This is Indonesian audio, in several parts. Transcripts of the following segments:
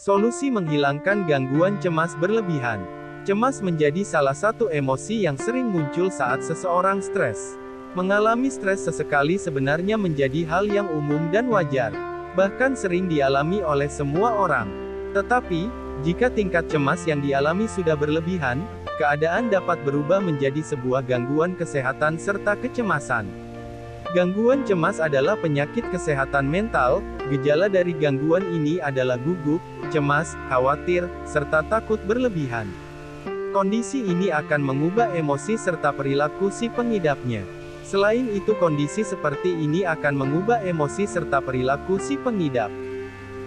Solusi menghilangkan gangguan cemas berlebihan. Cemas menjadi salah satu emosi yang sering muncul saat seseorang stres. Mengalami stres sesekali sebenarnya menjadi hal yang umum dan wajar. Bahkan sering dialami oleh semua orang. Tetapi, jika tingkat cemas yang dialami sudah berlebihan, keadaan dapat berubah menjadi sebuah gangguan kesehatan serta kecemasan. Gangguan cemas adalah penyakit kesehatan mental. Gejala dari gangguan ini adalah gugup, cemas, khawatir, serta takut berlebihan. Kondisi ini akan mengubah emosi serta perilaku si pengidapnya. Selain itu, kondisi seperti ini akan mengubah emosi serta perilaku si pengidap.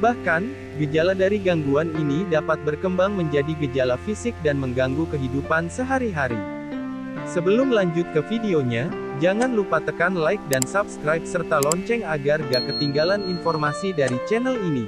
Bahkan, gejala dari gangguan ini dapat berkembang menjadi gejala fisik dan mengganggu kehidupan sehari-hari. Sebelum lanjut ke videonya, jangan lupa tekan like dan subscribe serta lonceng agar gak ketinggalan informasi dari channel ini.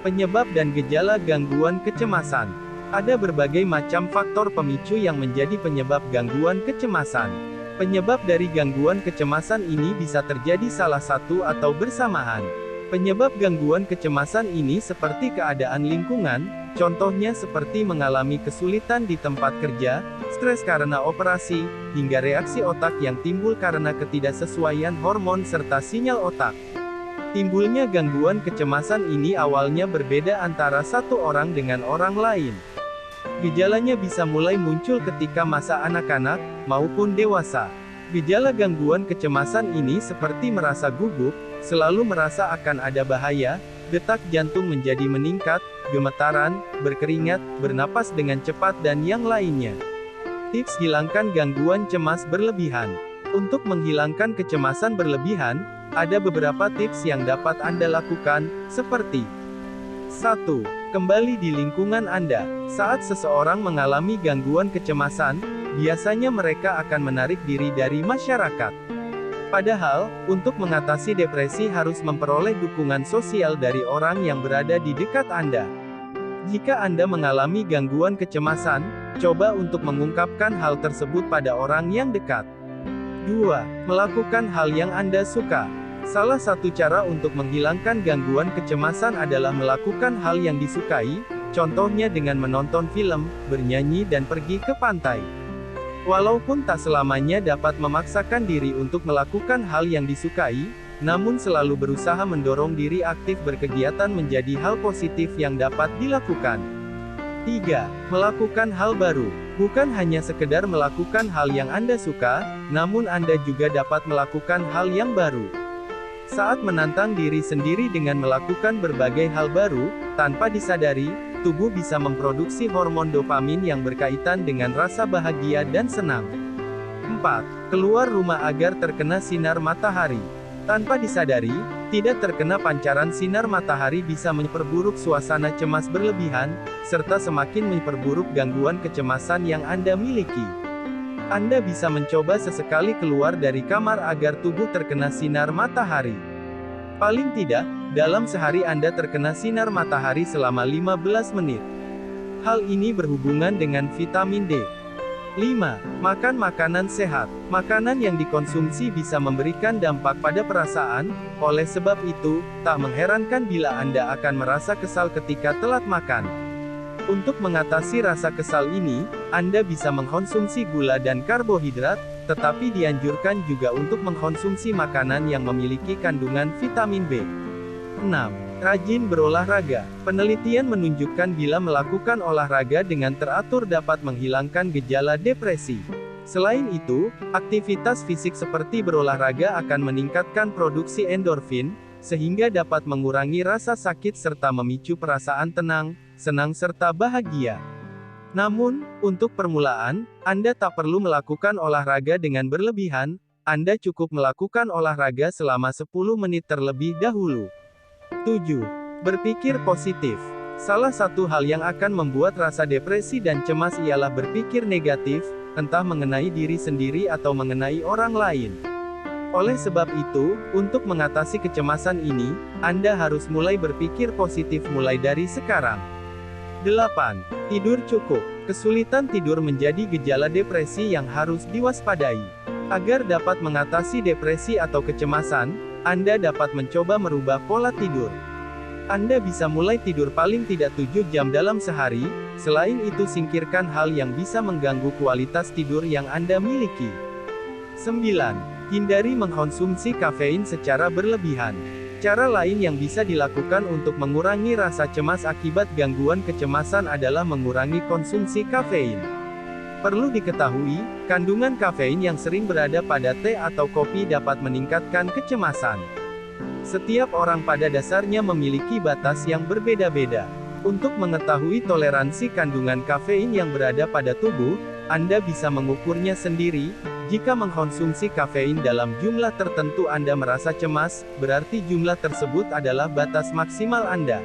Penyebab dan gejala gangguan kecemasan. Ada berbagai macam faktor pemicu yang menjadi penyebab gangguan kecemasan. Penyebab dari gangguan kecemasan ini bisa terjadi salah satu atau bersamaan. Penyebab gangguan kecemasan ini seperti keadaan lingkungan, contohnya seperti mengalami kesulitan di tempat kerja, stres karena operasi, hingga reaksi otak yang timbul karena ketidaksesuaian hormon serta sinyal otak. Timbulnya gangguan kecemasan ini awalnya berbeda antara satu orang dengan orang lain. Gejalanya bisa mulai muncul ketika masa anak-anak, maupun dewasa. Gejala gangguan kecemasan ini seperti merasa gugup, selalu merasa akan ada bahaya, detak jantung menjadi meningkat, gemetaran, berkeringat, bernapas dengan cepat dan yang lainnya. Tips hilangkan gangguan cemas berlebihan. Untuk menghilangkan kecemasan berlebihan, ada beberapa tips yang dapat Anda lakukan, seperti 1. Kembali di lingkungan Anda. Saat seseorang mengalami gangguan kecemasan, biasanya mereka akan menarik diri dari masyarakat. Padahal, untuk mengatasi depresi harus memperoleh dukungan sosial dari orang yang berada di dekat Anda. Jika Anda mengalami gangguan kecemasan, coba untuk mengungkapkan hal tersebut pada orang yang dekat. 2. Melakukan hal yang Anda suka. Salah satu cara untuk menghilangkan gangguan kecemasan adalah melakukan hal yang disukai, contohnya dengan menonton film, bernyanyi dan pergi ke pantai. Walaupun tak selamanya dapat memaksakan diri untuk melakukan hal yang disukai, namun selalu berusaha mendorong diri aktif berkegiatan menjadi hal positif yang dapat dilakukan. 3. Melakukan hal baru. Bukan hanya sekedar melakukan hal yang Anda suka, namun Anda juga dapat melakukan hal yang baru. Saat menantang diri sendiri dengan melakukan berbagai hal baru, tanpa disadari, tubuh bisa memproduksi hormon dopamin yang berkaitan dengan rasa bahagia dan senang. 4. Keluar rumah agar terkena sinar matahari. Tanpa disadari, tidak terkena pancaran sinar matahari bisa memperburuk suasana cemas berlebihan, serta semakin memperburuk gangguan kecemasan yang Anda miliki. Anda bisa mencoba sesekali keluar dari kamar agar tubuh terkena sinar matahari. Paling tidak, dalam sehari Anda terkena sinar matahari selama 15 menit. Hal ini berhubungan dengan vitamin D. 5. Makan makanan sehat. Makanan yang dikonsumsi bisa memberikan dampak pada perasaan, oleh sebab itu, tak mengherankan bila Anda akan merasa kesal ketika telat makan. Untuk mengatasi rasa kesal ini, Anda bisa mengkonsumsi gula dan karbohidrat, tetapi dianjurkan juga untuk mengkonsumsi makanan yang memiliki kandungan vitamin B. 6. Rajin berolahraga. Penelitian menunjukkan bila melakukan olahraga dengan teratur dapat menghilangkan gejala depresi. Selain itu, aktivitas fisik seperti berolahraga akan meningkatkan produksi endorfin, sehingga dapat mengurangi rasa sakit serta memicu perasaan tenang, senang serta bahagia. Namun, untuk permulaan, Anda tak perlu melakukan olahraga dengan berlebihan, Anda cukup melakukan olahraga selama 10 menit terlebih dahulu. 7. Berpikir positif. Salah satu hal yang akan membuat rasa depresi dan cemas ialah berpikir negatif, entah mengenai diri sendiri atau mengenai orang lain. Oleh sebab itu, untuk mengatasi kecemasan ini, Anda harus mulai berpikir positif mulai dari sekarang. 8. Tidur cukup. Kesulitan tidur menjadi gejala depresi yang harus diwaspadai. Agar dapat mengatasi depresi atau kecemasan, Anda dapat mencoba merubah pola tidur. Anda bisa mulai tidur paling tidak 7 jam dalam sehari. Selain itu, singkirkan hal yang bisa mengganggu kualitas tidur yang Anda miliki. 9. Hindari mengkonsumsi kafein secara berlebihan. Cara lain yang bisa dilakukan untuk mengurangi rasa cemas akibat gangguan kecemasan adalah mengurangi konsumsi kafein. Perlu diketahui, kandungan kafein yang sering berada pada teh atau kopi dapat meningkatkan kecemasan. Setiap orang pada dasarnya memiliki batas yang berbeda-beda. Untuk mengetahui toleransi kandungan kafein yang berada pada tubuh, Anda bisa mengukurnya sendiri. Jika mengkonsumsi kafein dalam jumlah tertentu Anda merasa cemas, berarti jumlah tersebut adalah batas maksimal Anda.